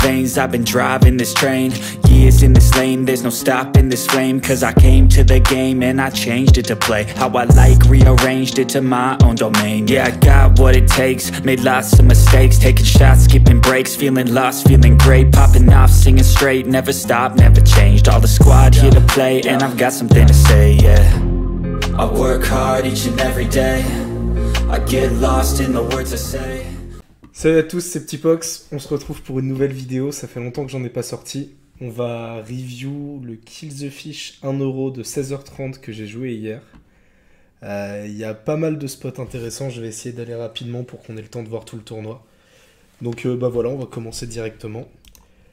veins, I've been driving this train. Years in this lane, there's no stopping this flame. Cause I came to the game and I changed it to play how I like, rearranged it to my own domain. Yeah, I got what it takes, made lots of mistakes, taking shots, skipping breaks, feeling lost, feeling great, popping off, singing straight, never stopped, never changed. All the squad here to play and I've got something to say, yeah. I work hard each and every day, I get lost in the words I say. Salut à tous, c'est Petitpox, on se retrouve pour une nouvelle vidéo, ça fait longtemps que j'en ai pas sorti. On va review le Kill the Fish 1€ de 16h30 que j'ai joué hier. Il y a pas mal de spots intéressants, je vais essayer d'aller rapidement pour qu'on ait le temps de voir tout le tournoi. Donc bah voilà, on va commencer directement.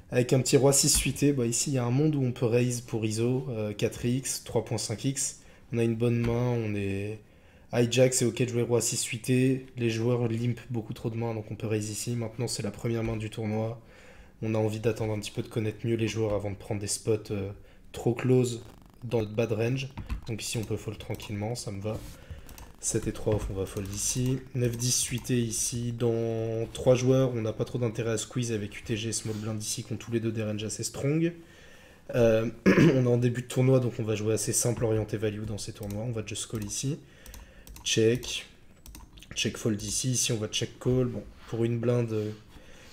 Avec un petit roi 6 suité, bah ici il y a un monde où on peut raise pour ISO, 4x, 3.5x. On a une bonne main, on est... Hijack, c'est ok de jouer roi 6 suité. Les joueurs limp beaucoup trop de mains, donc on peut raise ici. Maintenant, c'est la première main du tournoi. On a envie d'attendre un petit peu, de connaître mieux les joueurs avant de prendre des spots trop close dans notre bad range. Donc ici, on peut fold tranquillement, ça me va. 7 et 3 off, on va fold ici. 9-10 suité ici. Dans 3 joueurs, on n'a pas trop d'intérêt à squeeze avec UTG et Small Blind ici, qui ont tous les deux des ranges assez strong. On est en début de tournoi, donc on va jouer assez simple, orienté value dans ces tournois. On va just call ici. Check fold ici, ici on va check call, bon, pour une blinde,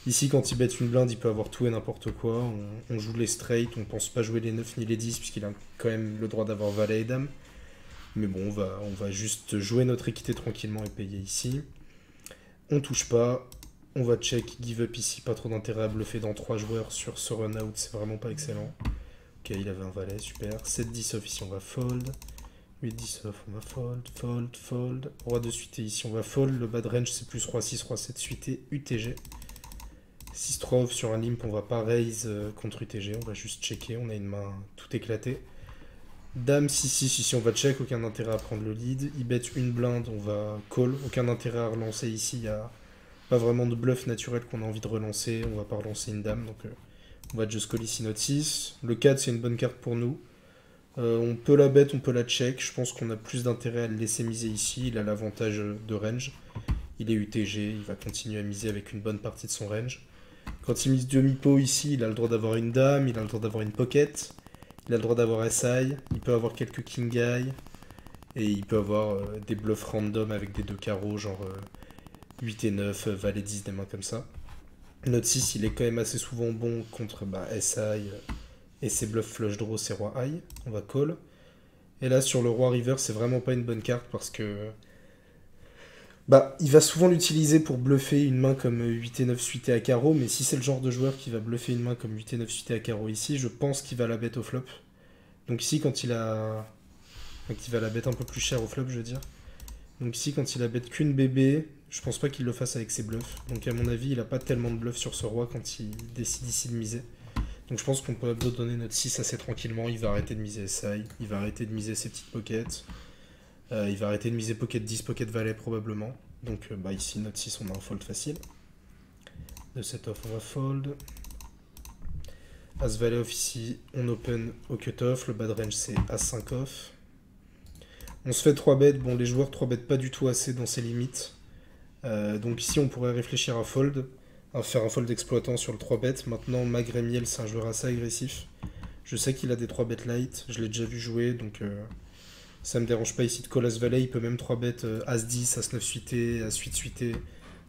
ici quand il bet une blinde il peut avoir tout et n'importe quoi, on joue les straight, on pense pas jouer les 9 ni les 10 puisqu'il a quand même le droit d'avoir valet et dame, mais bon on va juste jouer notre équité tranquillement et payer ici, on touche pas, on va check give up ici, pas trop d'intérêt à bluffer dans 3 joueurs sur ce run out, c'est vraiment pas excellent, ok il avait un valet, super, 7-10 off ici on va fold, 8-10 off, on va fold. Roi de suité ici, on va fold. Le bad range, c'est plus roi 6, roi 7 suité, UTG. 6-3 off sur un limp, on va pas raise contre UTG, on va juste checker. On a une main tout éclatée. Dame 6-6, ici on va check, aucun intérêt à prendre le lead. Il bet une blinde, on va call. Aucun intérêt à relancer ici, il n'y a pas vraiment de bluff naturel qu'on a envie de relancer. On va pas relancer une dame, donc on va just call ici notre 6. Le 4, c'est une bonne carte pour nous. On peut la bet, on peut la check. Je pense qu'on a plus d'intérêt à le laisser miser ici. Il a l'avantage de range. Il est UTG, il va continuer à miser avec une bonne partie de son range. Quand il mise demi-pot ici, il a le droit d'avoir une dame, il a le droit d'avoir une pocket, il a le droit d'avoir SI, il peut avoir quelques king high, et il peut avoir des bluffs random avec des 2 carreaux, genre 8 et 9, valet 10, des mains comme ça. Notre 6, il est quand même assez souvent bon contre SI... Et ses bluffs flush draw, c'est roi high. On va call. Et là, sur le roi river, c'est vraiment pas une bonne carte parce que... il va souvent l'utiliser pour bluffer une main comme 8 et 9 suité à carreau. Mais si c'est le genre de joueur qui va bluffer une main comme 8 et 9 suité à carreau ici, je pense qu'il va la bet au flop. Donc ici, quand il a... Donc il va la bet un peu plus cher au flop, je veux dire. Donc ici, quand il a bet qu'une bébé, je pense pas qu'il le fasse avec ses bluffs. Donc à mon avis, il a pas tellement de bluffs sur ce roi quand il décide ici de miser. Donc je pense qu'on peut donner notre 6 assez tranquillement, il va arrêter de miser SI, il va arrêter de miser ses petites pockets, il va arrêter de miser pocket 10, pocket valet probablement. Donc ici notre 6 on a un fold facile. De set off on va fold. As valet off ici, on open au cut off, le bad range c'est As 5 off. On se fait 3 bêtes, bon les joueurs 3 bêtes pas du tout assez dans ses limites. Donc ici on pourrait réfléchir à fold. À faire un fold exploitant sur le 3-bet. Maintenant, Magremiel, c'est un joueur assez agressif. Je sais qu'il a des 3-bet light, je l'ai déjà vu jouer, donc ça me dérange pas ici de call As-Valet. Il peut même 3-bet As-10, As-9 suité, As-8 suité,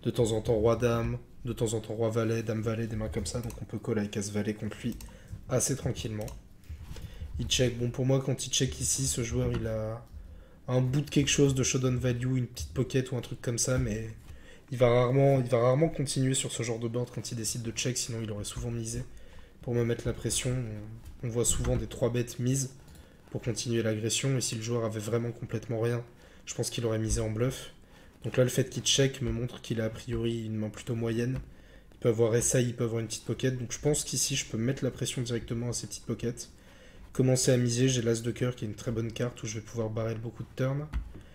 de temps en temps Roi-Dame, de temps en temps Roi-Valet, Dame-Valet, des mains comme ça, donc on peut call avec As-Valet contre lui assez tranquillement. Il check, bon pour moi quand il check ici, ce joueur il a un bout de quelque chose de showdown value, une petite pocket ou un truc comme ça, mais... Il va rarement continuer sur ce genre de board quand il décide de check, sinon il aurait souvent misé. Pour me mettre la pression, on voit souvent des 3 bêtes mises pour continuer l'agression, et si le joueur avait vraiment complètement rien, je pense qu'il aurait misé en bluff. Donc là, le fait qu'il check me montre qu'il a a priori une main plutôt moyenne. Il peut avoir SI, il peut avoir une petite pocket, donc je pense qu'ici je peux mettre la pression directement à ces petites pockets. Commencer à miser, j'ai l'As de cœur qui est une très bonne carte où je vais pouvoir barrer beaucoup de turns.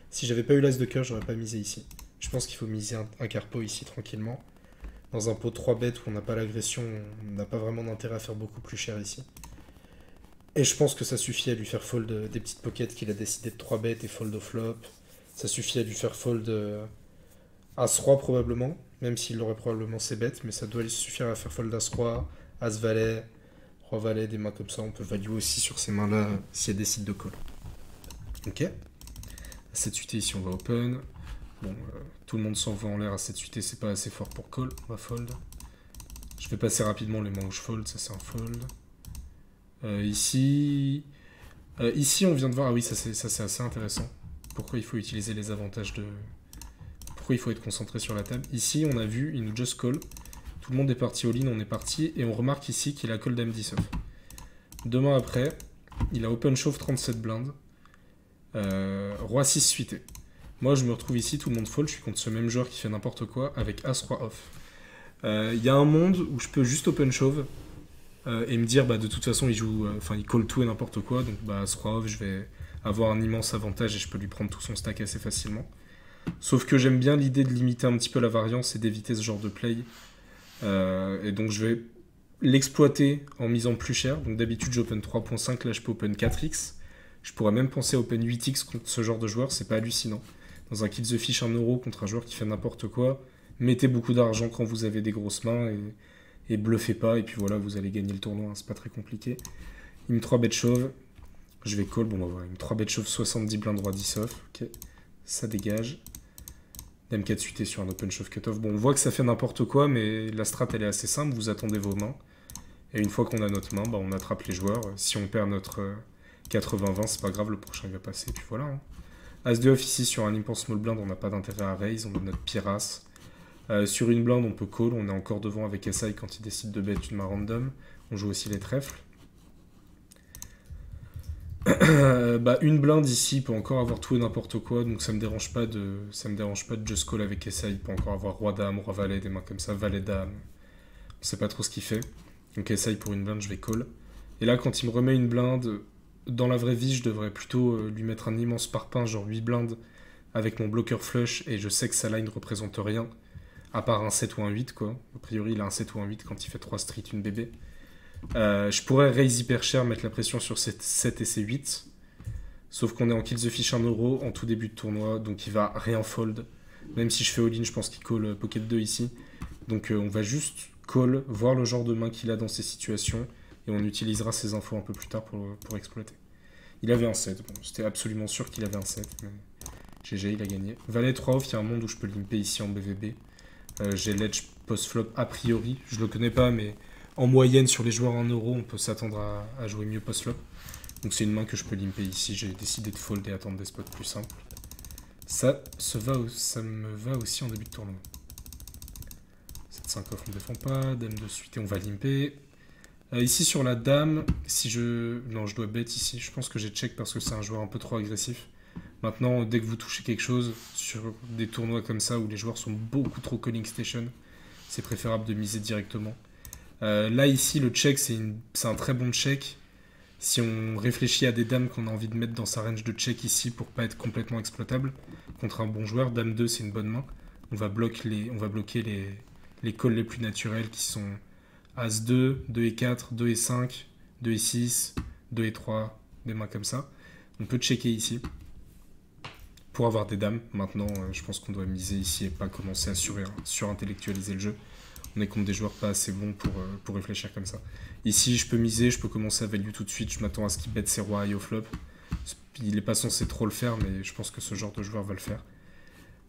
Si j'avais pas eu l'As de cœur, j'aurais pas misé ici. Je pense qu'il faut miser un carpo ici tranquillement. Dans un pot 3 bêtes où on n'a pas l'agression, on n'a pas vraiment d'intérêt à faire beaucoup plus cher ici. Et je pense que ça suffit à lui faire fold des petites pockets qu'il a décidé de 3 bêtes et fold au flop. Ça suffit à lui faire fold As-Roi probablement, même s'il aurait probablement ses bêtes, mais ça doit lui suffire à faire fold As-Roi, As-Valet, Roi-Valet, des mains comme ça. On peut value aussi sur ces mains-là si elles décident de call. Ok. À 7-8 ici, on va open. Bon, tout le monde s'envoie en l'air à 7-8, c'est pas assez fort pour call. On va fold. Je vais passer rapidement les mains où je fold, ça c'est un fold. Ici, on vient de voir, ah oui, ça c'est assez intéressant. Pourquoi il faut utiliser les avantages de... Pourquoi il faut être concentré sur la table. Ici, on a vu, il nous just call. Tout le monde est parti all-in, on est parti. Et on remarque ici qu'il a call dame 10 off. 2 mains après, il a open shove 37 blindes. Roi 6 suité. Moi, je me retrouve ici, tout le monde fold. Je suis contre ce même joueur qui fait n'importe quoi avec As-Roi off. Il y a un monde où je peux juste open shove et me dire, bah, de toute façon, il call tout et n'importe quoi. Donc, bah, As-Roi off, je vais avoir un immense avantage et je peux lui prendre tout son stack assez facilement. Sauf que j'aime bien l'idée de limiter un petit peu la variance et d'éviter ce genre de play. Et donc, je vais l'exploiter en misant plus cher. Donc, d'habitude, j'open 3.5. Là, je peux open 4x. Je pourrais même penser à open 8x contre ce genre de joueur. C'est pas hallucinant. Dans un kill the fish 1 euro contre un joueur qui fait n'importe quoi, mettez beaucoup d'argent quand vous avez des grosses mains et bluffez pas. Et puis voilà, vous allez gagner le tournoi. Hein, c'est pas très compliqué. Il me 3 bet shove. Je vais call. Bon, bah voilà. Il me 3 bet shove 70 blindes roi 10 off. Ok. Ça dégage. Dame 4 suité sur un open shove cut-off. Bon, on voit que ça fait n'importe quoi, mais la strat, elle est assez simple. Vous attendez vos mains. Et une fois qu'on a notre main, bah, on attrape les joueurs. Si on perd notre 80-20, c'est pas grave, le prochain il va passer. Et puis voilà. Hein. As-2 off ici sur un immense small blind, on n'a pas d'intérêt à raise, on a notre pire as. Sur une blinde, on peut call, on est encore devant avec SI quand il décide de bet une main random. On joue aussi les trèfles. Bah, une blinde ici peut encore avoir tout et n'importe quoi, donc ça me dérange pas de just call avec SI. Il peut encore avoir roi dame, roi valet, des mains comme ça, valet dame. On sait pas trop ce qu'il fait. Donc SI pour une blinde, je vais call. Et là, quand il me remet une blinde, dans la vraie vie, je devrais plutôt lui mettre un immense parpaing, genre 8 blindes, avec mon bloqueur flush, et je sais que sa line représente rien, à part un 7 ou un 8, quoi. A priori, il a un 7 ou un 8 quand il fait 3 streets, une bébé. Je pourrais raise hyper cher, mettre la pression sur ces 7 et ces 8, sauf qu'on est en kill the fish 1 euro en tout début de tournoi, donc il va rien fold. Même si je fais all-in, je pense qu'il call pocket 2 ici. Donc on va juste call, voir le genre de main qu'il a dans ces situations, et on utilisera ces infos un peu plus tard pour exploiter. Il avait un 7, bon, j'étais absolument sûr qu'il avait un 7, mais GG, il a gagné. Valet 3 off, il y a un monde où je peux limper ici en BVB. J'ai l'edge post-flop a priori, je le connais pas, mais en moyenne sur les joueurs 1 euro, on peut s'attendre à jouer mieux post-flop. Donc c'est une main que je peux limper ici, j'ai décidé de fold et attendre des spots plus simples. Ça me va aussi en début de tournoi. 7-5 off, on ne défend pas, dame de suite et on va limper. Ici sur la dame, non, je dois bet ici. Je pense que j'ai check parce que c'est un joueur un peu trop agressif. Maintenant, dès que vous touchez quelque chose sur des tournois comme ça où les joueurs sont beaucoup trop calling station, c'est préférable de miser directement. Là, ici, le check, c'est un très bon check. Si on réfléchit à des dames qu'on a envie de mettre dans sa range de check ici pour pas être complètement exploitable contre un bon joueur, dame 2, c'est une bonne main. On va bloquer les calls les plus naturels qui sont As-2, 2 et 4, 2 et 5, 2 et 6, 2 et 3, des mains comme ça. On peut checker ici pour avoir des dames. Maintenant, je pense qu'on doit miser ici et pas commencer à surintellectualiser le jeu. On est contre des joueurs pas assez bons pour réfléchir comme ça. Ici, je peux miser, je peux commencer à value tout de suite. Je m'attends à ce qu'il bête ses rois high au flop. Il n'est pas censé trop le faire, mais je pense que ce genre de joueur va le faire.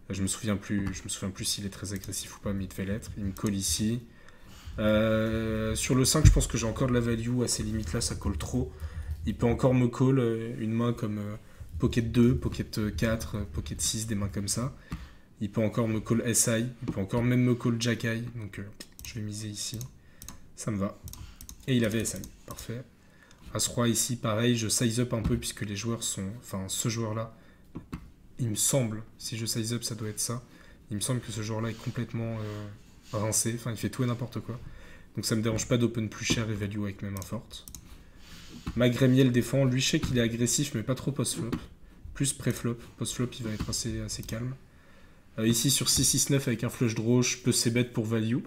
Je me souviens plus s'il est très agressif ou pas, mais il devait l'être. Il me call ici. Sur le 5, je pense que j'ai encore de la value à ces limites-là, ça colle trop. Il peut encore me call une main comme Pocket 2, Pocket 4, Pocket 6, des mains comme ça. Il peut encore me call SI, il peut encore même me call Jack High, donc je vais miser ici. Ça me va. Et il avait SI, parfait. As-Roi ici, pareil, je size up un peu puisque les joueurs sont... Enfin, ce joueur-là, il me semble, si je size up, ça doit être ça. Il me semble que ce joueur-là est complètement rincé, enfin, il fait tout et n'importe quoi. Donc ça me dérange pas d'open plus cher et value avec mes mains fortes. Magrémiel défend, lui je sais qu'il est agressif mais pas trop post-flop. Plus pré-flop, post-flop il va être assez calme. Ici sur 6-6-9 avec un flush draw, je peux c-bet pour value.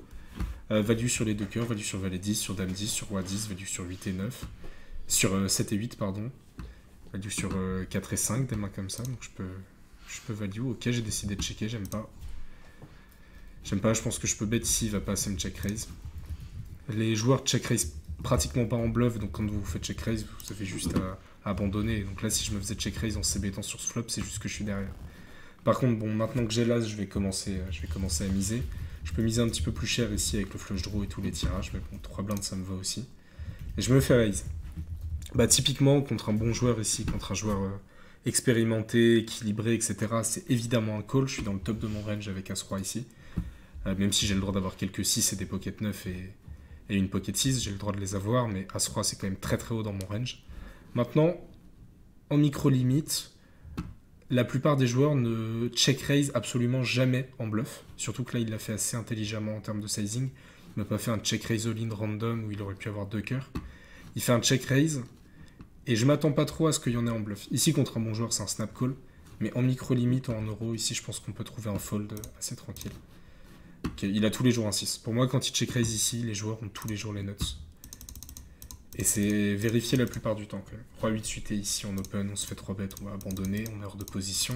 Value sur les deux cœurs, value sur valet 10, sur dame 10, sur roi 10, value sur 8 et 9. Sur 7 et 8 pardon. Value sur 4 et 5, des mains comme ça, donc je peux value. Ok, j'ai décidé de checker, j'aime pas. Je pense que je peux bet ici, il va pas assez me check raise. Les joueurs check raise pratiquement pas en bluff, donc quand vous faites check raise, vous avez juste à abandonner. Donc là, si je me faisais check raise en CB'tant sur ce flop, c'est juste que je suis derrière. Par contre, bon, maintenant que j'ai l'as, je vais commencer à miser. Je peux miser un petit peu plus cher ici avec le flush draw et tous les tirages, mais bon, 3 blindes, ça me va aussi. Et je me fais raise. Bah, typiquement, contre un bon joueur ici, contre un joueur expérimenté, équilibré, etc., c'est évidemment un call. Je suis dans le top de mon range avec As-Roi ici. Même si j'ai le droit d'avoir quelques 6 et des pocket 9 et une pocket 6, j'ai le droit de les avoir, mais As-Roi, c'est quand même très très haut dans mon range. Maintenant, en micro-limite, la plupart des joueurs ne check raise absolument jamais en bluff. Surtout que là, il l'a fait assez intelligemment en termes de sizing. Il m'a pas fait un check raise all-in random où il aurait pu avoir 2 cœurs. Il fait un check raise et je m'attends pas trop à ce qu'il y en ait en bluff. Ici, contre un bon joueur, c'est un snap call. Mais en micro-limite ou en euro, ici, je pense qu'on peut trouver un fold assez tranquille. Okay, il a tous les jours un 6. Pour moi, quand il check raise ici, les joueurs ont tous les jours les nuts. Et c'est vérifié la plupart du temps. Roi 8 suité ici en open, on se fait 3 bêtes, on va abandonner, on est hors de position.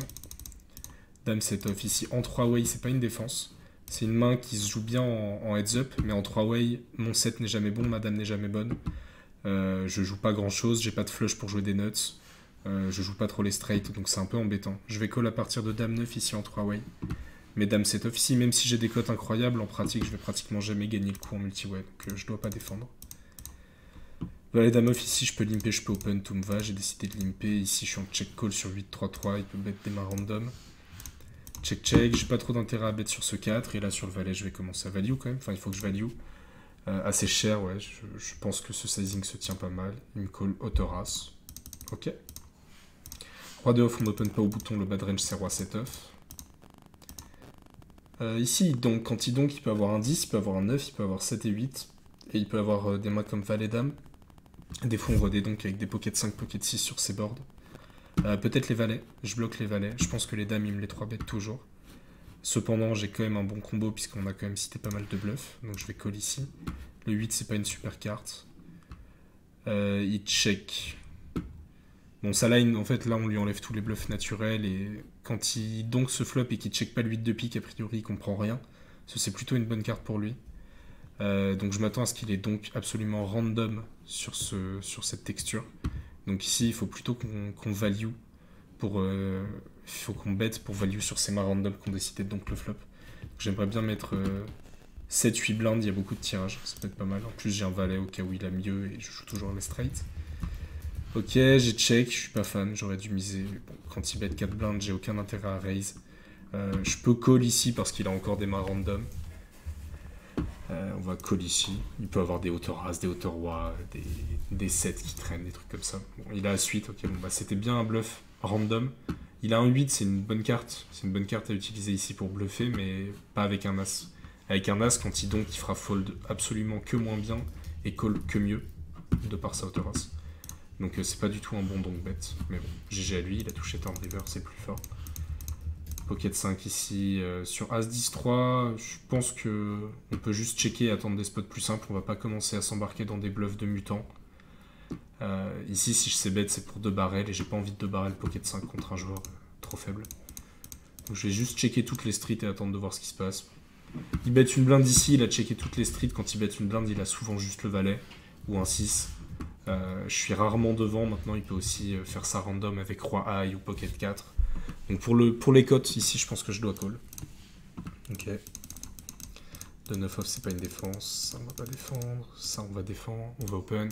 Dame set off ici en 3-way, c'est pas une défense. C'est une main qui se joue bien en heads up, mais en 3-way, mon set n'est jamais bon, ma dame n'est jamais bonne. Je joue pas grand chose, j'ai pas de flush pour jouer des nuts. Je joue pas trop les straight, donc c'est un peu embêtant. Je vais call à partir de dame 9 ici en 3-way. Mais dame set off ici, même si j'ai des cotes incroyables, en pratique, je vais pratiquement jamais gagner le coup en multi-way, donc je dois pas défendre. Valet dame off ici, je peux limper, je peux open, tout me va, j'ai décidé de limper. Ici, je suis en check call sur 8-3-3, il peut bet des mains random. Check check, j'ai pas trop d'intérêt à bet sur ce 4, et là sur le valet, je vais commencer à value quand même, enfin il faut que je value. Assez cher, ouais, je pense que ce sizing se tient pas mal. Il me call auto-race. Ok. Roi de off, on n'open pas au bouton, le bad range c'est roi 7 off. Ici, donc, quand il peut avoir un 10, il peut avoir un 9, il peut avoir 7 et 8. Et il peut avoir des mains comme valet dame. Des fois on voit des donks avec des pocket 5, pocket 6 sur ces boards. Peut-être les valets, je bloque les valets. Je pense que les dames, ils me les 3 bêtes toujours. Cependant, j'ai quand même un bon combo puisqu'on a quand même cité pas mal de bluffs. Donc je vais call ici. Le 8, c'est pas une super carte. Il check. Bon, sa line, en fait, là, on lui enlève tous les bluffs naturels. Et quand il donk ce flop et qu'il check pas le 8 de pique, a priori, il comprend rien. C'est plutôt une bonne carte pour lui. Donc je m'attends à ce qu'il ait donc absolument random sur cette texture. Donc ici, il faut plutôt qu'on value pour... il faut qu'on bet pour value sur ces mains random qu'on décidait de donc le flop. J'aimerais bien mettre 7-8 blindes, il y a beaucoup de tirages, ça peut être pas mal. En plus, j'ai un valet au cas où il a mieux et je joue toujours les straight. Ok, j'ai check, je suis pas fan, j'aurais dû miser. Bon, quand il bet 4 blindes, j'ai aucun intérêt à raise. Je peux call ici parce qu'il a encore des mains random. On va call ici. Il peut avoir des auto-races, des auto-rois, des sets qui traînent, des trucs comme ça. Bon, il a la suite, ok, bon, bah, c'était bien un bluff random. Il a un 8, c'est une bonne carte. C'est une bonne carte à utiliser ici pour bluffer, mais pas avec un as. Avec un as, quand il donk, il fera fold absolument que moins bien et call que mieux, de par sa auto-race. Donc c'est pas du tout un bon donk bet. Mais bon, GG à lui, il a touché turn river, c'est plus fort. Pocket 5 ici, sur As-10-3, je pense que on peut juste checker et attendre des spots plus simples, on va pas commencer à s'embarquer dans des bluffs de mutants. Ici, si je sais bet, c'est pour 2 barrels, et j'ai pas envie de 2 barrels Pocket 5 contre un joueur trop faible. Donc je vais juste checker toutes les streets et attendre de voir ce qui se passe. Il bet une blinde ici, il a checké toutes les streets, quand il bet une blinde, il a souvent juste le valet, ou un 6. Je suis rarement devant, maintenant il peut aussi faire ça random avec Roi High ou Pocket 4. Donc pour les cotes, ici, je pense que je dois call. Ok. De 9 off, c'est pas une défense. Ça, on va pas défendre. Ça, on va défendre. On va open.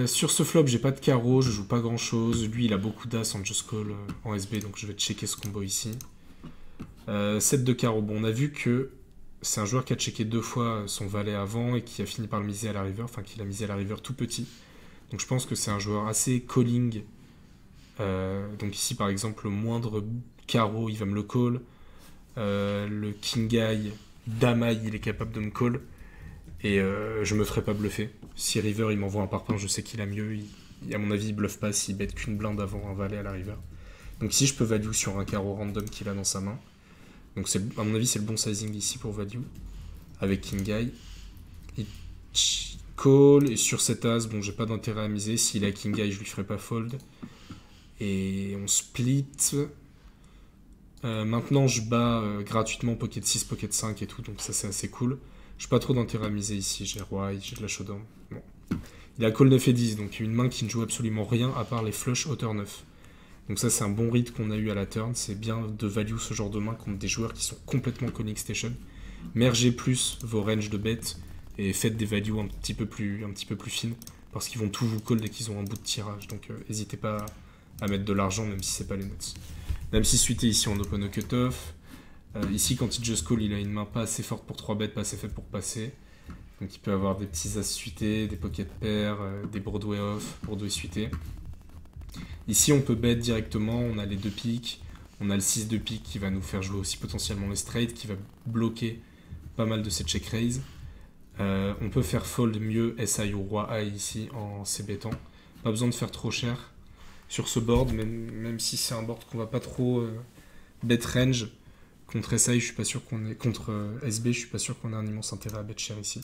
Sur ce flop, j'ai pas de carreau. Je joue pas grand chose. Lui, il a beaucoup d'as en just call en SB. Donc je vais checker ce combo ici. 7 de carreau. Bon, on a vu que c'est un joueur qui a checké 2 fois son valet avant et qui a fini par le miser à la river. Enfin, qu'il a misé à la river tout petit. Donc je pense que c'est un joueur assez calling. Donc ici par exemple le moindre carreau il va me le call, le king high, dame high il est capable de me call et je me ferai pas bluffer. Si river il m'envoie un parpaing, je sais qu'il a mieux, à mon avis il bluffe pas s'il bet qu'une blinde avant un valet à la river. Donc ici je peux value sur un carreau random qu'il a dans sa main. Donc à mon avis c'est le bon sizing ici pour value avec king high. Il call et sur cet as, bon j'ai pas d'intérêt à miser, s'il a king high je lui ferai pas fold. Et on split. Maintenant, je bats gratuitement Pocket 6, Pocket 5 et tout, donc ça c'est assez cool. J'ai pas trop d'intérêt à miser ici. J'ai roi, j'ai de la showdown. Bon. Il a call 9 et 10, donc une main qui ne joue absolument rien à part les flush hauteur 9. Donc ça, c'est un bon read qu'on a eu à la turn. C'est bien de value ce genre de main contre des joueurs qui sont complètement calling station. Mergez plus vos ranges de bêtes et faites des values un petit peu plus fines, parce qu'ils vont tout vous call dès qu'ils ont un bout de tirage. Donc n'hésitez pas à mettre de l'argent, même si c'est pas les nuts. Dame 6 suité ici on open au cutoff. Ici, quand il just call, il a une main pas assez forte pour 3 bêtes, pas assez faible pour passer. Donc il peut avoir des petits as suités, des pocket pairs, des Broadway off, Broadway suités. Ici, on peut bet directement, on a les 2 piques, on a le 6 de pique qui va nous faire jouer aussi potentiellement les straight, qui va bloquer pas mal de ces check raise. On peut faire fold mieux SI ou roi I ici en c-bettant. Pas besoin de faire trop cher sur ce board, même si c'est un board qu'on va pas trop bet range. Contre SI, je suis pas sûr qu'on est. Contre SB, je suis pas sûr qu'on ait un immense intérêt à bet cher ici.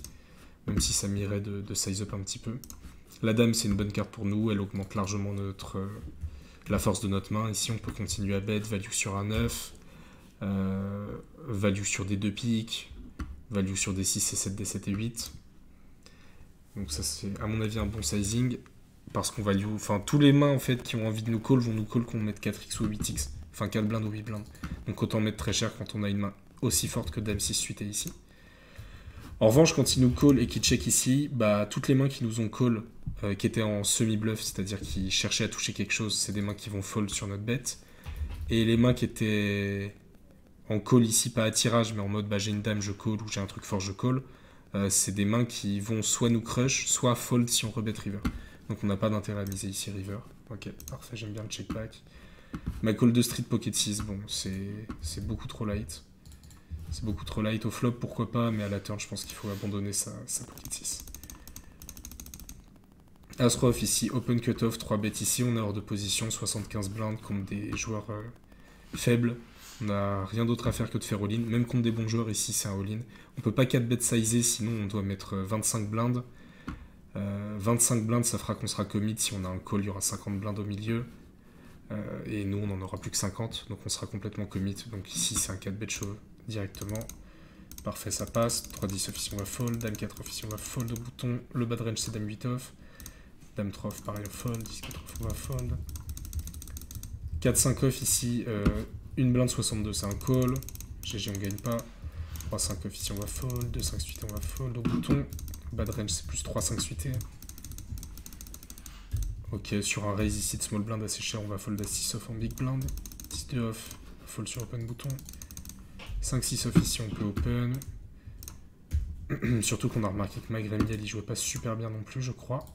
Même si ça m'irait de size up un petit peu. La dame, c'est une bonne carte pour nous. Elle augmente largement la force de notre main. Ici, on peut continuer à bet. Value sur un 9. Value sur des 2 piques. Value sur des 6 et 7, des 7 et 8. Donc ça, c'est à mon avis un bon sizing. Parce qu'on value. Enfin, tous les mains en fait qui ont envie de nous call vont nous call qu'on mette 4x ou 8x. Enfin, 4 blindes ou 8 blindes. Donc autant mettre très cher quand on a une main aussi forte que Dame 6 suité ici. En revanche, quand il nous call et qu'il check ici, bah, toutes les mains qui nous ont call, qui étaient en semi-bluff, c'est-à-dire qui cherchaient à toucher quelque chose, c'est des mains qui vont fold sur notre bet. Et les mains qui étaient en call ici, pas à tirage, mais en mode bah, j'ai une dame, je call, ou j'ai un truc fort, je call, c'est des mains qui vont soit nous crush, soit fold si on rebet river. Donc on n'a pas d'intérêt à miser ici river. Ok, parfait, j'aime bien le check back. Ma call de street pocket 6, bon, c'est beaucoup trop light. C'est beaucoup trop light. Au flop, pourquoi pas, mais à la turn, je pense qu'il faut abandonner sa pocket 6. As-Roff ici, open cutoff, 3 bêtes ici, on est hors de position, 75 blindes contre des joueurs faibles. On n'a rien d'autre à faire que de faire all-in. Même contre des bons joueurs, ici, c'est un all-in. On peut pas 4 bêtes sizer, sinon on doit mettre 25 blindes. 25 blindes, ça fera qu'on sera commit. Si on a un call, il y aura 50 blindes au milieu. Et nous, on n'en aura plus que 50, donc on sera complètement commit. Donc ici, c'est un 4 bet show directement. Parfait, ça passe. 3-10 office, on va fold. Dame 4 office, on va fold au bouton. Le bad range, c'est Dame 8 off. Dame 3 off, pareil, on fold. 10 4 off, on va fold. 4-5 off ici. Une blinde 62, c'est un call. GG, on gagne pas. 3-5 off ici, on va fold. 2-5 suité, on va fold au bouton. Bad range, c'est plus 3-5 suité. Ok, sur un raise ici de small blind assez cher, on va fold à 6 off en big blind. 10-2 off, fold sur open bouton. 5-6 off ici, on peut open. Surtout qu'on a remarqué que Magremiel il jouait pas super bien non plus, je crois.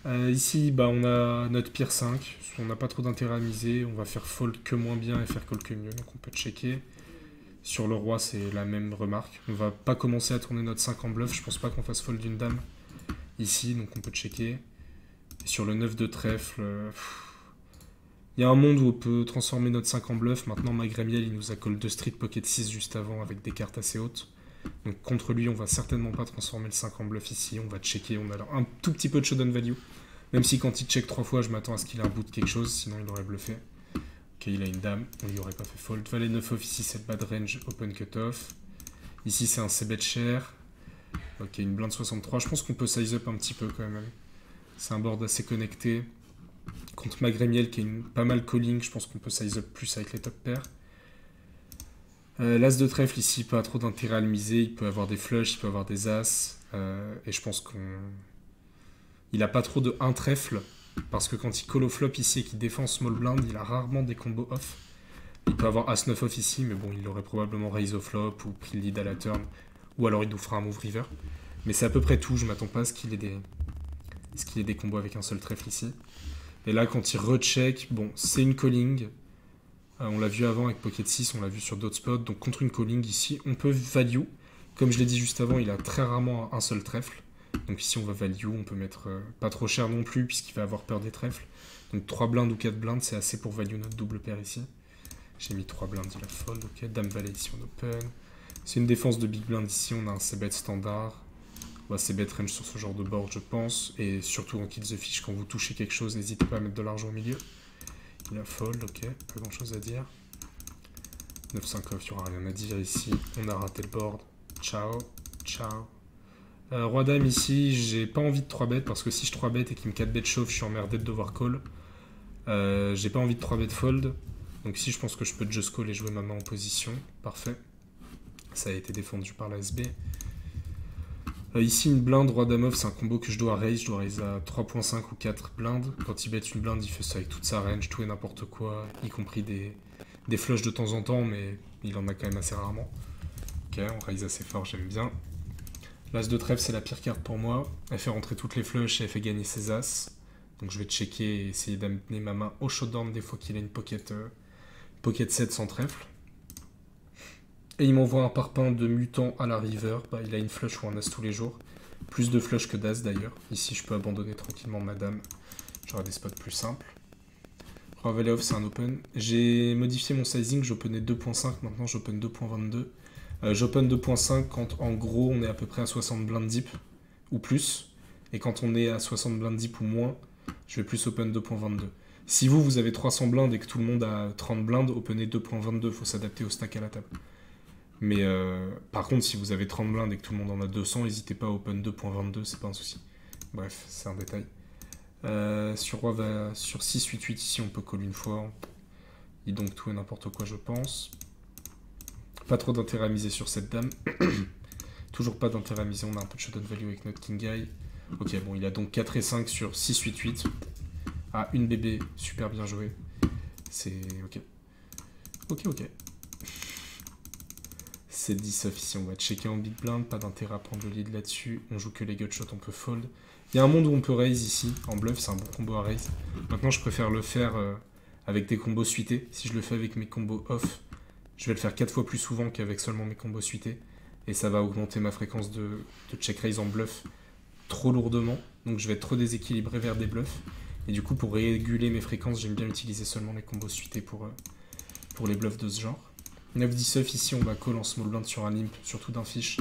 Ici, bah, on a notre pire 5. On n'a pas trop d'intérêt à miser. On va faire fold que moins bien et faire call que mieux. Donc on peut checker. Sur le roi, c'est la même remarque. On va pas commencer à tourner notre 5 en bluff. Je pense pas qu'on fasse fold d'une dame ici, donc on peut checker. Et sur le 9 de trèfle, il y a un monde où on peut transformer notre 5 en bluff. Maintenant, Magremiel, il nous a call 2 street pocket 6 juste avant avec des cartes assez hautes. Donc contre lui, on va certainement pas transformer le 5 en bluff ici. On va checker. On a alors un tout petit peu de showdown value. Même si quand il check 3 fois, je m'attends à ce qu'il ait un bout de quelque chose. Sinon, il aurait bluffé. Ok, il a une dame. On lui aurait pas fait fold. Valet 9 off ici, c'est le bad range open cutoff. Ici, c'est un c-bet cher. Ok, une blinde 63. Je pense qu'on peut size up un petit peu quand même. C'est un board assez connecté. Contre Magremiel qui est pas mal calling, je pense qu'on peut size up plus avec les top pairs. L'as de trèfle ici, pas trop d'intérêt à le miser. Il peut avoir des flushs, il peut avoir des as. Et je pense il a pas trop de 1 trèfle. Parce que quand il call au flop ici et qu'il défend small blind, il a rarement des combos off. Il peut avoir as 9 off ici, mais bon, il aurait probablement raise au flop ou pris le lead à la turn. Ou alors il nous fera un move river. Mais c'est à peu près tout, je m'attends pas à ce qu'il ait des combos avec un seul trèfle ici. Et là, quand il recheck, bon, c'est une calling. On l'a vu avant avec Pocket 6, on l'a vu sur d'autres spots. Donc contre une calling ici, on peut value. Comme je l'ai dit juste avant, il a très rarement un seul trèfle. Donc ici, on va value, on peut mettre pas trop cher non plus, puisqu'il va avoir peur des trèfles. Donc 3 blindes ou 4 blindes, c'est assez pour value notre double paire ici. J'ai mis 3 blindes, il a fold, ok. Dame valet ici, on open. C'est une défense de big blind ici, on a un c-bet standard. On va c-bet range sur ce genre de board, je pense. Et surtout en kill the fish, quand vous touchez quelque chose, n'hésitez pas à mettre de l'argent au milieu. Il a fold, ok, pas grand chose à dire. 9-5 off, il n'y aura rien à dire ici. On a raté le board. Ciao. Ciao. Roi dame ici, j'ai pas envie de 3 bet parce que si je 3 bet et qu'il me 4 bet chauve, je suis emmerdé de devoir call. J'ai pas envie de 3 bet fold. Donc ici, je pense que je peux just call et jouer ma main en position. Parfait. Ça a été défendu par la SB. Ici, une blinde, roi dame off, c'est un combo que je dois raise. Je dois raise à 3.5 ou 4 blindes. Quand il bet une blinde, il fait ça avec toute sa range, tout et n'importe quoi, y compris des flushs de temps en temps, mais il en a quand même assez rarement. Ok, on raise assez fort, j'aime bien. L'as de trèfle, c'est la pire carte pour moi. Elle fait rentrer toutes les flushs et elle fait gagner ses as. Donc je vais checker et essayer d'amener ma main au showdown des fois qu'il a une pocket 7 sans trèfle. Et il m'envoie un parpaing de mutant à la river. Bah, il a une flush ou un as tous les jours. Plus de flush que d'as d'ailleurs. Ici, je peux abandonner tranquillement madame. J'aurai des spots plus simples. Roi valet off, c'est un open. J'ai modifié mon sizing. J'openais 2.5. Maintenant, j'open 2.22. J'open 2.5 quand en gros on est à peu près à 60 blindes deep ou plus. Et quand on est à 60 blindes deep ou moins, je vais plus open 2.22. Si vous avez 300 blindes et que tout le monde a 30 blindes, openez 2.22. Faut s'adapter au stack à la table. Mais par contre, si vous avez 30 blindes et que tout le monde en a 200, n'hésitez pas à open 2.22, c'est pas un souci. Bref, c'est un détail. Sur roi va sur 6-8-8 ici, on peut call une fois. Il donc tout et n'importe quoi, je pense. Pas trop d'intérêt à miser sur cette dame. Toujours pas d'intérêt à miser, on a un peu de showdown value avec notre king guy. Ok, bon, il a donc 4 et 5 sur 6-8-8. Ah, une bébé, super bien joué. C'est ok. Ok. C'est 10 off ici, on va checker en big blind, pas d'intérêt à prendre le lead là-dessus. On joue que les gutshots, on peut fold. Il y a un monde où on peut raise ici, en bluff, c'est un bon combo à raise. Maintenant, je préfère le faire avec des combos suités. Si je le fais avec mes combos off, je vais le faire 4 fois plus souvent qu'avec seulement mes combos suités. Et ça va augmenter ma fréquence de check raise en bluff trop lourdement. Donc je vais être trop déséquilibré vers des bluffs. Et du coup, pour réguler mes fréquences, j'aime bien utiliser seulement les combos suités pour les bluffs de ce genre. 9-10 off ici, on va call en small blind sur un limp, surtout d'un fish.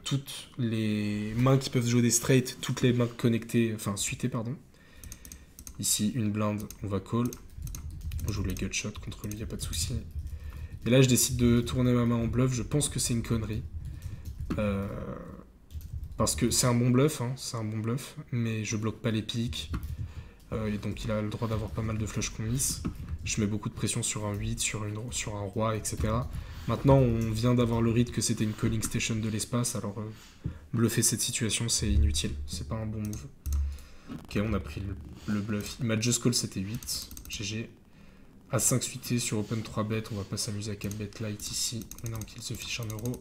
Toutes les mains qui peuvent jouer des straight, toutes les mains connectées, enfin suitées, pardon. Ici, une blinde, on va call. On joue les gutshots contre lui, il n'y a pas de souci. Et là, je décide de tourner ma main en bluff. Je pense que c'est une connerie. Parce que c'est un bon bluff, hein, c'est un bon bluff. Mais je bloque pas les piques. Et donc, il a le droit d'avoir pas mal de flush qu'on miss. Je mets beaucoup de pression sur un 8, sur un roi, etc. Maintenant, on vient d'avoir le read que c'était une calling station de l'espace. Alors, bluffer cette situation, c'est inutile. C'est pas un bon move. Ok, on a pris le bluff. Il m'a just call, c'était 8. GG. À 5 suité sur open 3 bet, on va pas s'amuser à 4 bet light ici. On est en kill se fiche 1 euro.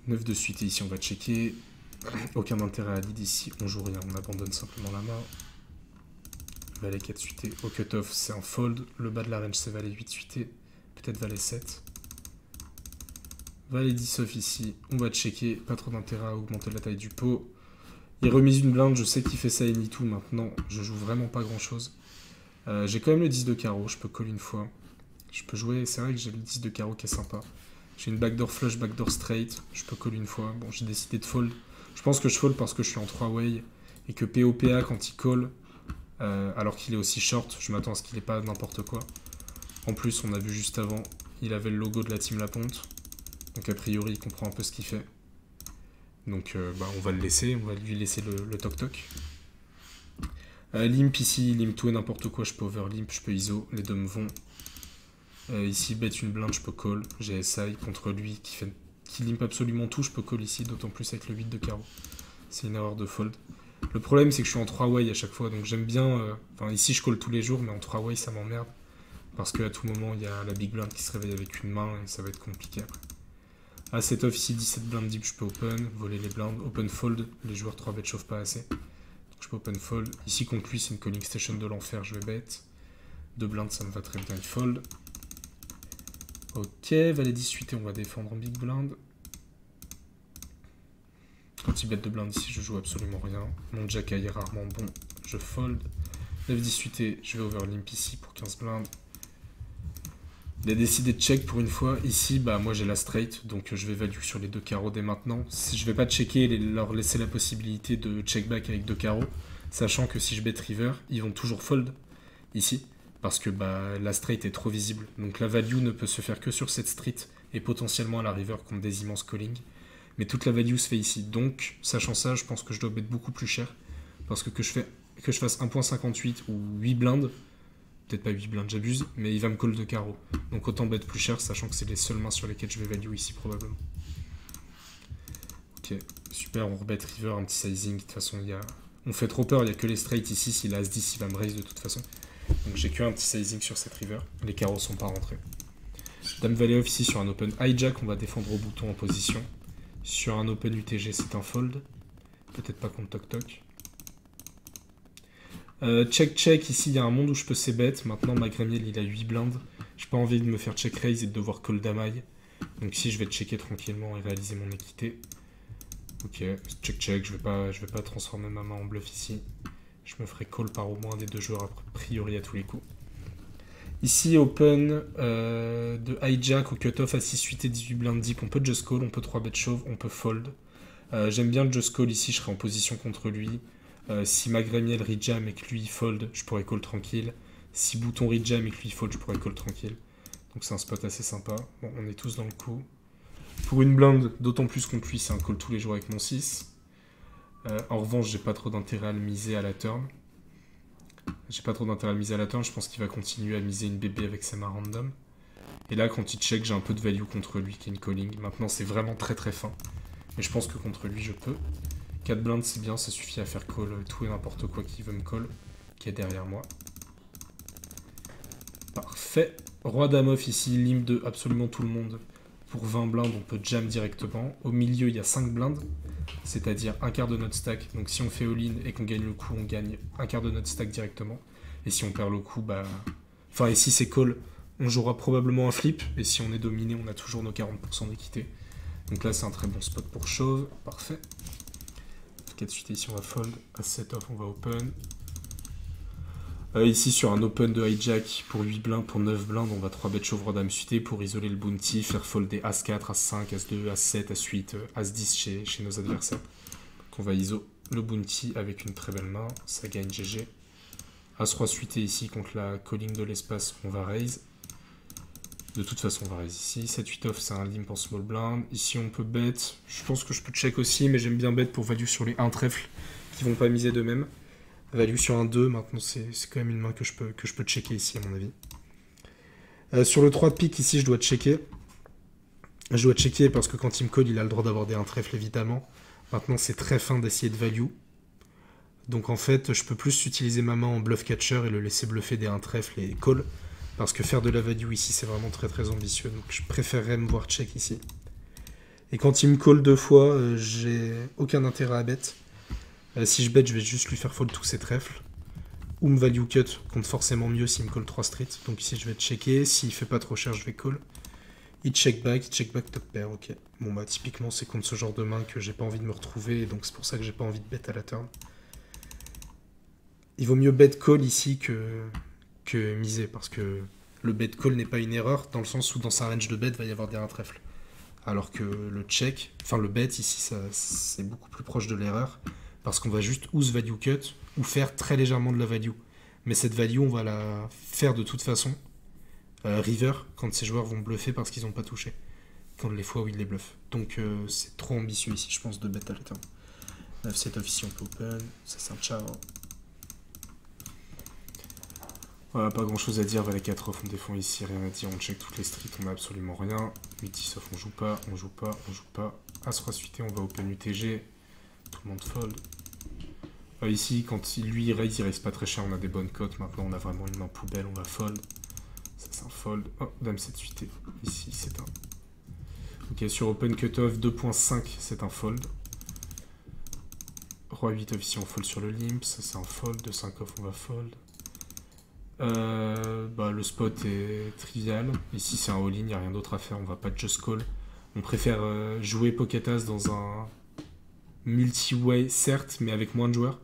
9 de suité ici, on va checker. Aucun intérêt à lead ici, on joue rien, on abandonne simplement la main. Valet 4 suité, au cut-off c'est un fold. Le bas de la range c'est valet 8 suité, peut-être valet 7. Valet 10 off ici, on va checker, pas trop d'intérêt à augmenter la taille du pot. Il remise une blinde, je sais qu'il fait ça any tout maintenant, je joue vraiment pas grand chose. J'ai quand même le 10 de carreau, je peux call une fois. Je peux jouer, c'est vrai que j'ai le 10 de carreau qui est sympa. J'ai une backdoor flush, backdoor straight, je peux call une fois. Bon, j'ai décidé de fold. Je pense que je fold parce que je suis en 3-way et que POPA quand il call, alors qu'il est aussi short, je m'attends à ce qu'il n'ait pas n'importe quoi. En plus, on a vu juste avant, il avait le logo de la team La Ponte. Donc a priori, il comprend un peu ce qu'il fait. Donc on va le laisser, on va lui laisser le toc-toc. Limp ici, limp tout et n'importe quoi, je peux overlimp, je peux ISO, les deux me vont. Ici, bet une blinde, je peux call. J'ai SI contre lui qui limp absolument tout, je peux call ici, d'autant plus avec le 8 de carreau. C'est une erreur de fold. Le problème, c'est que je suis en 3-way à chaque fois, donc j'aime bien... Enfin, ici, je call tous les jours, mais en 3-way, ça m'emmerde. Parce qu'à tout moment, il y a la big blind qui se réveille avec une main, et ça va être compliqué après. À 7 off, ici, 17 blindes deep, je peux open, voler les blindes, open fold, les joueurs 3 bet chauffent pas assez. Je peux open fold. Ici, contre lui, c'est une calling station de l'enfer, je vais bet. 2 blindes, ça me va très bien, il fold. Ok, valet 18 et on va défendre en big blind. Quand il bet 2 blindes ici, je joue absolument rien. Mon jack est rarement bon, je fold. 9 18 et je vais overlimp ici pour 15 blindes. Il a décidé de check pour une fois. Ici, bah moi j'ai la straight, donc je vais value sur les 2 carreaux dès maintenant. Si je vais pas checker et leur laisser la possibilité de check back avec 2 carreaux, sachant que si je bet river, ils vont toujours fold ici. parce que bah, la straight est trop visible. Donc la value ne peut se faire que sur cette street et potentiellement à la river contre des immenses calling. Mais toute la value se fait ici. Donc, sachant ça, je pense que je dois bet beaucoup plus cher. Parce que je fasse 1.58 ou 8 blindes, peut-être pas 8 blindes, j'abuse, mais il va me call de carreau. Donc autant bet plus cher, sachant que c'est les seules mains sur lesquelles je vais value ici probablement. Ok, super, on rebet river, un petit sizing. De toute façon, on fait trop peur, il n'y a que les straight ici. S'il a As-10, il va me raise de toute façon. Donc j'ai que un petit sizing sur cette river. Les carreaux sont pas rentrés. Dame Valet off ici sur un open hijack, on va défendre au bouton en position. Sur un open UTG, c'est un fold. Peut-être pas contre Toc Toc. Check ici, il y a un monde où je peux c-bet. Maintenant, ma Gremiel, il a 8 blindes. J'ai pas envie de me faire check raise et de devoir call damaille. Donc ici, je vais checker tranquillement et réaliser mon équité. Ok, check, je vais pas transformer ma main en bluff ici. Je me ferai call par au moins un des deux joueurs a priori à tous les coups. Ici, open de hijack au cutoff à 6-8 et 18 blindes deep. On peut just call, on peut 3 bet chauve, on peut fold. J'aime bien le just call ici, je serai en position contre lui. Si ma Gremiel rejam et que lui fold, je pourrais call tranquille. Si bouton rejam et que lui fold, je pourrais call tranquille. Donc c'est un spot assez sympa. Bon, on est tous dans le coup. Pour une blinde, d'autant plus contre lui, c'est un call tous les jours avec mon 6. En revanche, j'ai pas trop d'intérêt à le miser à la turn. Je pense qu'il va continuer à miser une bébé avec ses mains random. Et là, quand il check, j'ai un peu de value contre lui qui est une calling. Maintenant, c'est vraiment très très fin. Mais je pense que contre lui, je peux. 4 blindes, c'est bien, ça suffit à faire call tout et n'importe quoi qui veut me call, qui est derrière moi. Parfait. Roi dame off ici, limp de absolument tout le monde. Pour 20 blindes, on peut jam directement. Au milieu, il y a 5 blindes, c'est-à-dire un quart de notre stack. Donc si on fait all-in et qu'on gagne le coup, on gagne un quart de notre stack directement. Et si on perd le coup, bah... Enfin, et si c'est call, on jouera probablement un flip. Et si on est dominé, on a toujours nos 40% d'équité. Donc là, c'est un très bon spot pour chauve. Parfait. 4 suite ici, on va fold. À 7 off, on va open. Ici, sur un open de hijack, pour 8 blindes, pour 9 blindes, on va 3 bet chauve, roi dame suité pour isoler le bounty, faire folder As-4, As-5, As-2, As-7, As-8, As-10 chez nos adversaires. Donc on va iso le bounty avec une très belle main, ça gagne GG. As-3 suité ici contre la calling de l'espace, on va raise. De toute façon, on va raise ici. 7-8 off, c'est un limp en small blind. Ici, on peut bet. Je pense que je peux check aussi, mais j'aime bien bet pour value sur les 1 trèfle qui vont pas miser d'eux-mêmes. Value sur un 2, maintenant c'est quand même une main que je peux checker ici à mon avis. Sur le 3 de pique ici je dois checker. Je dois checker parce que quand il me call il a le droit d'avoir des 1 trèfle évidemment. Maintenant c'est très fin d'essayer de value. Donc en fait je peux plus utiliser ma main en bluff catcher et le laisser bluffer des 1 trèfle et call. Parce que faire de la value ici c'est vraiment très très ambitieux. Donc je préférerais me voir check ici. Et quand il me call 2 fois, j'ai aucun intérêt à bet. Si je bet, je vais juste lui faire fold tous ses trèfles. Ou me value cut compte forcément mieux s'il me call 3 street. Donc ici, je vais checker. S'il fait pas trop cher, je vais call. Il check back top pair, ok. Bon bah typiquement, c'est contre ce genre de main que j'ai pas envie de me retrouver. Et donc c'est pour ça que j'ai pas envie de bet à la turn. Il vaut mieux bet call ici que miser. Parce que le bet call n'est pas une erreur. Dans le sens où dans sa range de bet, il va y avoir des 1 trèfle. Alors que le check, enfin le bet ici, c'est beaucoup plus proche de l'erreur. Parce qu'on va juste ou se value cut, ou faire très légèrement de la value. Mais cette value, on va la faire de toute façon. River, quand ces joueurs vont bluffer parce qu'ils n'ont pas touché. Quand les fois où ils les bluffent. Donc c'est trop ambitieux ici, je pense, de bet à la turn. 9-7 off ici, on peut open. Ça, c'est un ciao. Voilà, pas grand chose à dire. Valet 4 off, on défend ici, rien à dire. On check toutes les streets, on a absolument rien. 8-10 off, on joue pas. As-3 suité, on va open UTG. Tout le monde fold. Ici, quand lui il raise pas très cher, on a des bonnes cotes. Maintenant, on a vraiment une main poubelle, on va fold. Ça, c'est un fold. Oh, dame 7 suité. Ici, c'est un... Ok, sur open cutoff 2.5, c'est un fold. Roi 8 off, ici, on fold sur le limp. Ça, c'est un fold. De 5 off, on va fold. Le spot est trivial. Ici, c'est un all-in, il n'y a rien d'autre à faire. On va pas just call. On préfère jouer pocket as dans un multi-way, certes, mais avec moins de joueurs.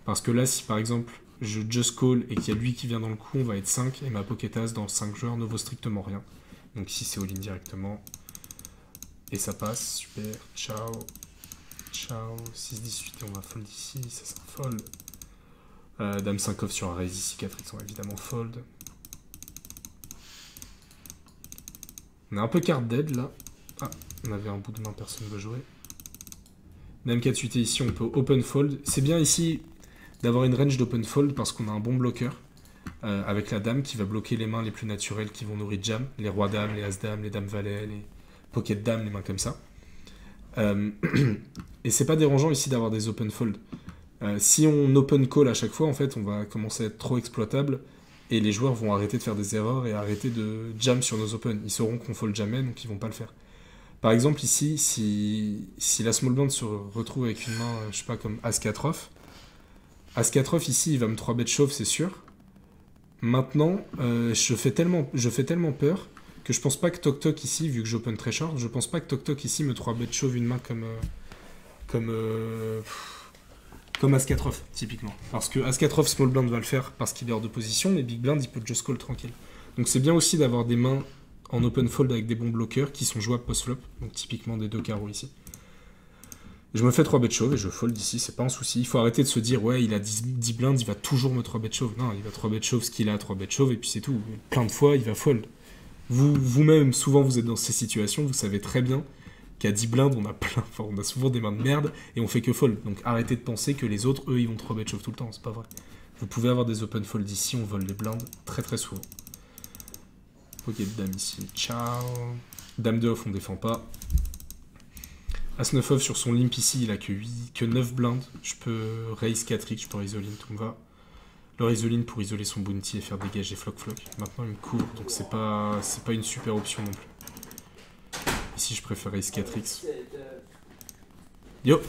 Parce que là, si par exemple je just call et qu'il y a lui qui vient dans le coup, on va être 5 et ma pocket as dans 5 joueurs ne vaut strictement rien. Donc ici c'est all-in directement. Et ça passe, super, ciao. Ciao, 6-18 et on va fold ici, ça c'est un fold. Dame 5 off sur un raise ici, 4x on va évidemment fold. On est un peu card dead là. Ah, on avait un bout de main, personne ne veut jouer. Dame 4 suité ici, on peut open fold. C'est bien ici d'avoir une range d'open fold parce qu'on a un bon bloqueur. Avec la dame qui va bloquer les mains les plus naturelles qui vont nourrir jam. Les rois dames, les as dames, les dames valets, les pocket dames, les mains comme ça. Et c'est pas dérangeant ici d'avoir des open fold. Si on open call à chaque fois, en fait, on va commencer à être trop exploitable et les joueurs vont arrêter de faire des erreurs et arrêter de jam sur nos open. Ils sauront qu'on fold jamais, donc ils vont pas le faire. Par exemple, ici, si la small blind se retrouve avec une main, je sais pas, comme As-4 off, As-4 off ici, il va me 3-bet shove, c'est sûr. Maintenant, je fais tellement peur que je pense pas que Tok Tok ici, vu que j'open très short, je pense pas que Tok Tok ici me 3-bet shove une main comme As-4 off, typiquement. Parce que As-4 off, small blind va le faire parce qu'il est hors de position, mais big blind, il peut just call tranquille. Donc c'est bien aussi d'avoir des mains en open fold avec des bons bloqueurs qui sont jouables post-flop, donc typiquement des 2 carreaux ici. Je me fais 3-bet shove et je fold ici, c'est pas un souci. Il faut arrêter de se dire, ouais, il a 10 blinds, il va toujours me 3-bet shove. Non, il va 3-bet shove ce qu'il a à 3-bet shove et puis c'est tout. Plein de fois, il va fold. Vous-même, souvent, vous êtes dans ces situations, vous savez très bien qu'à 10 blinds, on a souvent des mains de merde et on fait que fold. Donc arrêtez de penser que les autres, eux, ils vont 3-bet shove tout le temps, c'est pas vrai. Vous pouvez avoir des open fold ici, on vole les blinds très très souvent. Ok, dame ici, ciao. Dame de off, on défend pas. As-9 off sur son limp ici, il a que 9 blindes. Je peux raise 4x, je peux raise all-in, tout me va. Le raise all-in pour isoler son bounty et faire dégager floc-floc. Maintenant il me court, donc c'est pas une super option non plus. Ici je préfère raise 4x. Yo.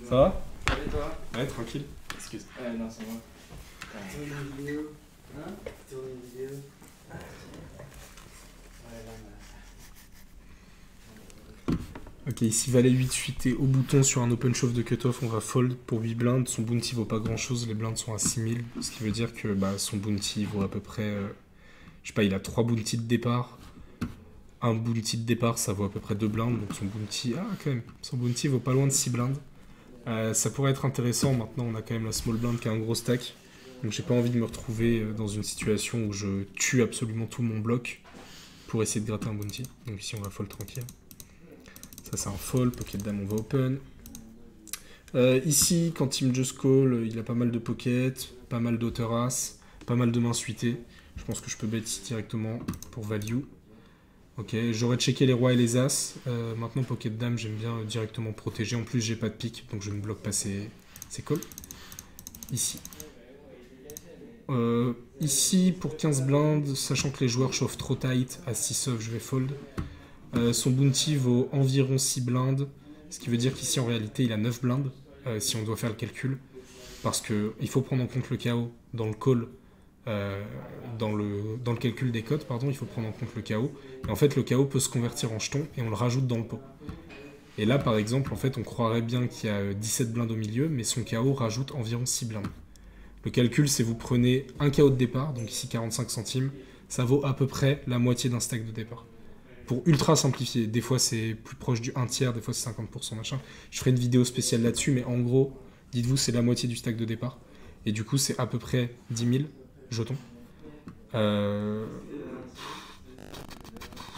Ça va? Ça va et toi? Ouais, tranquille. Excuse. Ouais, non, c'est moi. Tourne une vidéo. Hein? Tourne une vidéo. Ouais, là, Ok, ici valet 8 suité au bouton sur un open shove de cutoff, on va fold pour 8 blindes. Son bounty vaut pas grand chose, les blindes sont à 6000, ce qui veut dire que son bounty vaut à peu près, je sais pas, il a 3 bounty de départ. Un bounty de départ, ça vaut à peu près 2 blindes, donc son bounty, quand même, son bounty vaut pas loin de 6 blindes. Ça pourrait être intéressant, maintenant on a quand même la small blind qui a un gros stack, donc j'ai pas envie de me retrouver dans une situation où je tue absolument tout mon bloc pour essayer de gratter un bounty. Donc ici on va fold tranquille. Ça c'est un fold, pocket dame on va open. Ici, quand il me just call, il a pas mal de pocket, pas mal d'auteur as, pas mal de mains suitées. Je pense que je peux bet ici directement pour value. Ok, j'aurais checké les rois et les as. Maintenant pocket dame, j'aime bien directement protéger. En plus j'ai pas de pique, donc je ne bloque pas ses calls. Ici. Ici, pour 15 blindes, sachant que les joueurs chauffent trop tight, à 6 off, je vais fold. Son bounty vaut environ 6 blindes, ce qui veut dire qu'ici en réalité il a 9 blindes, si on doit faire le calcul, parce qu'il faut prendre en compte le KO dans le call, dans le calcul des cotes, pardon, il faut prendre en compte le KO, et en fait le KO peut se convertir en jeton et on le rajoute dans le pot. Et là par exemple, en fait on croirait bien qu'il y a 17 blindes au milieu, mais son KO rajoute environ 6 blindes. Le calcul c'est vous prenez un KO de départ, donc ici 45 centimes, ça vaut à peu près la moitié d'un stack de départ. Pour ultra simplifier, des fois c'est plus proche du 1 tiers, des fois c'est 50% machin. Je ferai une vidéo spéciale là-dessus, mais en gros, dites-vous c'est la moitié du stack de départ. Et du coup c'est à peu près 10 000 jetons.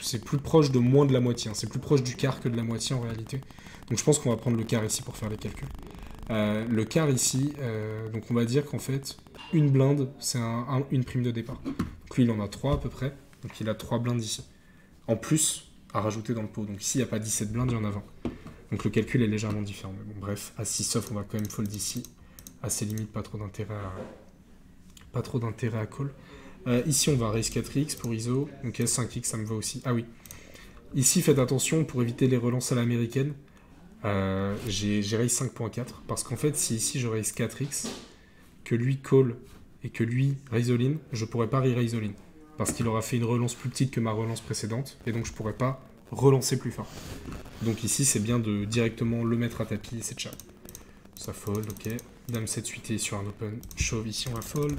C'est plus proche de moins de la moitié, hein. C'est plus proche du quart que de la moitié en réalité. Donc je pense qu'on va prendre le quart ici pour faire les calculs. Le quart ici, donc on va dire qu'en fait, une blinde c'est une prime de départ. Donc lui il en a 3 à peu près, donc il a 3 blindes ici. En plus, à rajouter dans le pot. Donc ici, il n'y a pas 17 blindes, il y en a 20. Donc le calcul est légèrement différent. Mais bon, bref, à 6 off, on va quand même fold ici. À ses limites, pas trop d'intérêt à call. Ici, on va raise 4x pour ISO. Ok, 5x, ça me va aussi. Ah oui. Ici, faites attention pour éviter les relances à l'américaine. J'ai raise 5.4. Parce qu'en fait, si ici, je raise 4x, que lui call et que lui raise all-in, je pourrais pas re-raise all-in. Parce qu'il aura fait une relance plus petite que ma relance précédente, et donc je pourrais pas relancer plus fort. Donc ici, c'est bien de directement le mettre à tapis, et c'est ciao. Ça fold, ok. Dame 7 suité sur un open shove, ici on va fold.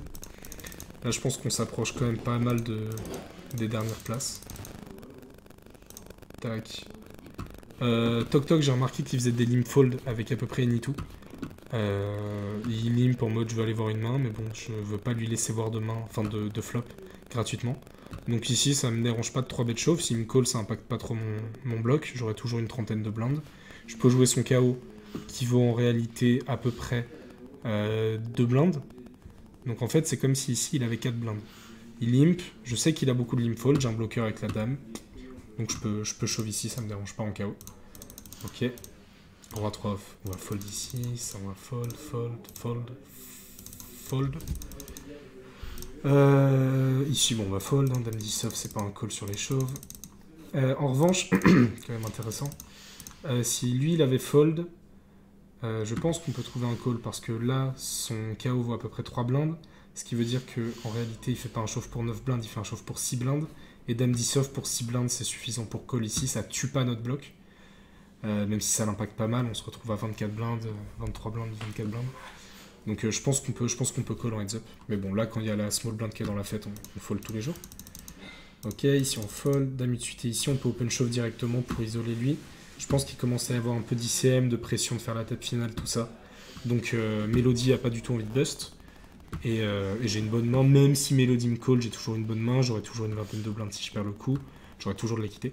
Là, je pense qu'on s'approche quand même pas mal des dernières places. Tac. Tok Tok, j'ai remarqué qu'il faisait des limp fold avec à peu près any tout. Il limp en mode je veux aller voir une main, mais bon, je veux pas lui laisser voir de main, enfin de flop gratuitement. Donc ici, ça me dérange pas de 3 bêtes chauves. S'il me call, ça impacte pas trop mon bloc. J'aurai toujours une trentaine de blindes. Je peux jouer son KO, qui vaut en réalité à peu près 2 blindes. Donc en fait, c'est comme si ici, il avait 4 blindes. Il limp. Je sais qu'il a beaucoup de limp fold. J'ai un bloqueur avec la dame. Donc je peux shove ici, ça me dérange pas en KO. Ok. Roi 3 off. On va fold ici. Ça, on va fold, fold, fold, fold. Ici, bon, on va fold. Hein. Dame 10 off, c'est pas un call sur les chauves. En revanche, quand même intéressant. Si lui, il avait fold, je pense qu'on peut trouver un call parce que là, son KO vaut à peu près 3 blindes. Ce qui veut dire qu'en réalité, il fait pas un shove pour 9 blindes, il fait un shove pour 6 blindes. Et Dame 10 off pour 6 blindes, c'est suffisant pour call ici. Ça tue pas notre bloc. Même si ça l'impacte pas mal, on se retrouve à 24 blindes, 23 blindes, 24 blindes. Donc je pense qu'on peut call en heads up. Mais bon, là, quand il y a la small blind qui est dans la fête, on fold tous les jours. Ok, ici on fold, dame 8 suité ici, on peut open shove directement pour isoler lui. Je pense qu'il commence à y avoir un peu d'ICM, de pression de faire la table finale, tout ça. Donc Melody a pas du tout envie de bust. Et j'ai une bonne main, même si Melody me call, j'ai toujours une bonne main, j'aurai toujours une vingtaine de blindes si je perds le coup, j'aurai toujours de l'équité.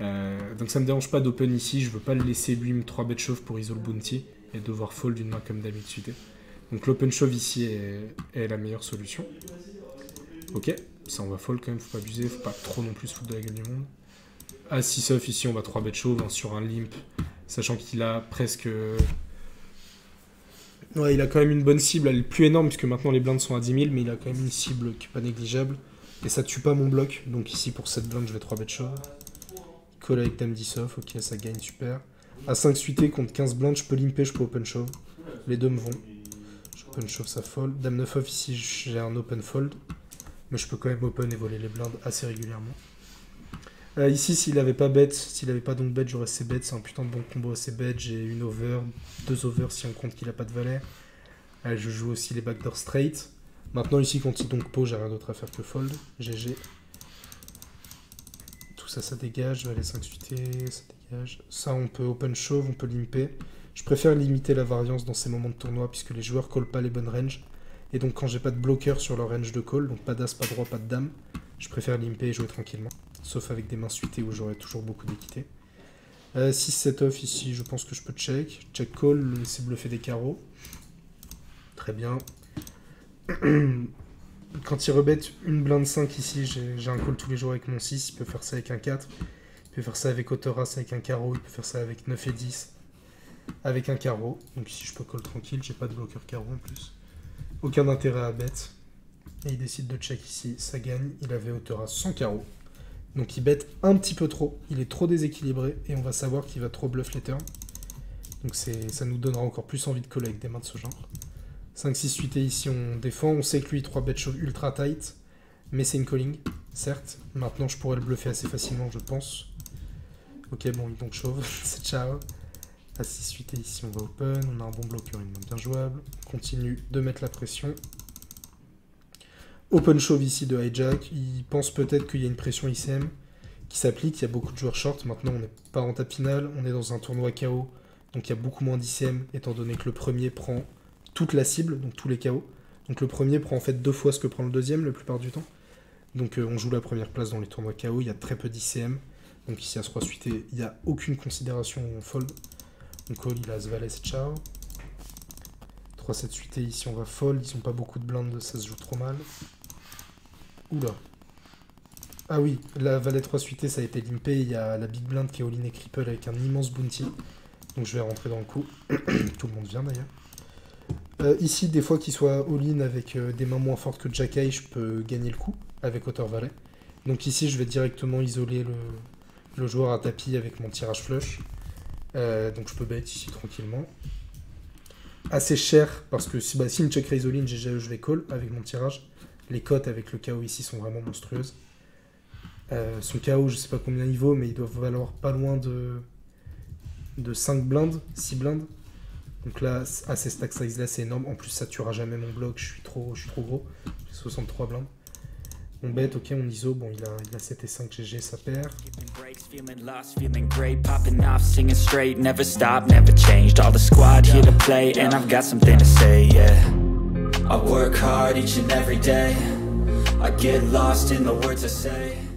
Donc ça me dérange pas d'open ici, je veux pas le laisser lui me 3 bet shove pour isole bounty et devoir fold une main comme dame 8 suité. Donc l'open shove ici est la meilleure solution. Ok, ça on va fold quand même, faut pas abuser, faut pas trop non plus se foutre de la gueule du monde. À 6 off ici on va 3 bet shove hein, sur un limp, sachant qu'il a presque... Ouais, il a quand même une bonne cible, elle est plus énorme puisque maintenant les blindes sont à 10 000, mais il a quand même une cible qui est pas négligeable. Et ça tue pas mon bloc, donc ici pour cette blinde je vais 3 bet shove. Call avec dame 10 off, ok ça gagne super. À 5 suité contre 15 blindes, je peux limper, je peux open shove. Les deux me vont. Je open shove, ça fold. Dame 9 off ici j'ai un open fold. Mais je peux quand même open et voler les blindes assez régulièrement. Ici s'il avait pas bet, s'il avait pas donc bet, j'aurais ses bêtes, c'est un putain de bon combo assez bet. J'ai une over, 2 over si on compte qu'il a pas de valet. Je joue aussi les backdoor straight. Maintenant ici quand il donc pot, j'ai rien d'autre à faire que fold. GG. Tout ça, ça dégage. Valet 5 suité, ça dégage. Ça on peut open shove, on peut limper. Je préfère limiter la variance dans ces moments de tournoi puisque les joueurs callent pas les bonnes ranges. Et donc quand j'ai pas de bloqueur sur leur range de call, donc pas d'as, pas de roi, pas de dame, je préfère limper et jouer tranquillement. Sauf avec des mains suitées où j'aurai toujours beaucoup d'équité. 6-7 off ici, je pense que je peux check. Check call, le laisser bluffer des carreaux. Très bien. Quand il rebête une blinde 5 ici, j'ai un call tous les jours avec mon 6. Il peut faire ça avec un 4. Il peut faire ça avec hauteur as avec un carreau. Il peut faire ça avec 9 et 10 avec un carreau. Donc ici je peux call tranquille, j'ai pas de bloqueur carreau en plus. Aucun intérêt à bet. Et il décide de check ici, ça gagne. Il avait hauteur as sans carreau. Donc il bet un petit peu trop, il est trop déséquilibré et on va savoir qu'il va trop bluff les turns. Donc ça nous donnera encore plus envie de call avec des mains de ce genre. 5-6 suité ici on défend, on sait que lui 3 bet shove ultra tight, mais c'est une calling, certes. Maintenant je pourrais le bluffer assez facilement je pense. Ok bon il donc shove, c'est ciao. À 6 suité ici on va open, on a un bon bloqueur, une main bien jouable. On continue de mettre la pression. Open shove ici de hijack, il pense peut-être qu'il y a une pression ICM qui s'applique, il y a beaucoup de joueurs short, maintenant on n'est pas en table finale, on est dans un tournoi KO, donc il y a beaucoup moins d'ICM, étant donné que le premier prend toute la cible, donc tous les KO. Donc le premier prend en fait 2 fois ce que prend le deuxième, la plupart du temps. Donc on joue la première place dans les tournois KO, il y a très peu d'ICM, donc ici à ce 3 suité, il n'y a aucune considération où on fold. Donc call, il a ce valet, c'est ciao. 3-7 suité, ici on va fold, ils ont pas beaucoup de blindes, ça se joue trop mal. Oula. Ah oui, la valet 3 suité ça a été limpé, il y a la big blind qui est all-in et cripple avec un immense bounty. Donc je vais rentrer dans le coup. Tout le monde vient d'ailleurs. Ici, des fois qu'il soit all-in avec des mains moins fortes que Jack High, je peux gagner le coup avec hauteur valet. Donc ici je vais directement isoler le joueur à tapis avec mon tirage flush. Donc je peux bet ici tranquillement. Assez cher parce que si me check raise all-in, je vais call avec mon tirage. Les cotes avec le KO ici sont vraiment monstrueuses. Son KO, je sais pas combien il vaut, mais il doit valoir pas loin de 5 blindes, 6 blindes. Donc là, à ces stack size là, c'est énorme. En plus, ça tuera jamais mon bloc, je suis trop gros. J'ai 63 blindes. On bet, ok, on ISO, bon, il a 7 et 5 GG, ça perd. Feeling lost, feeling great, popping off, singing straight, never stopped, never changed. All the squad here to play, and I've got something to say, yeah. I work hard each and every day. I get lost in the words I say.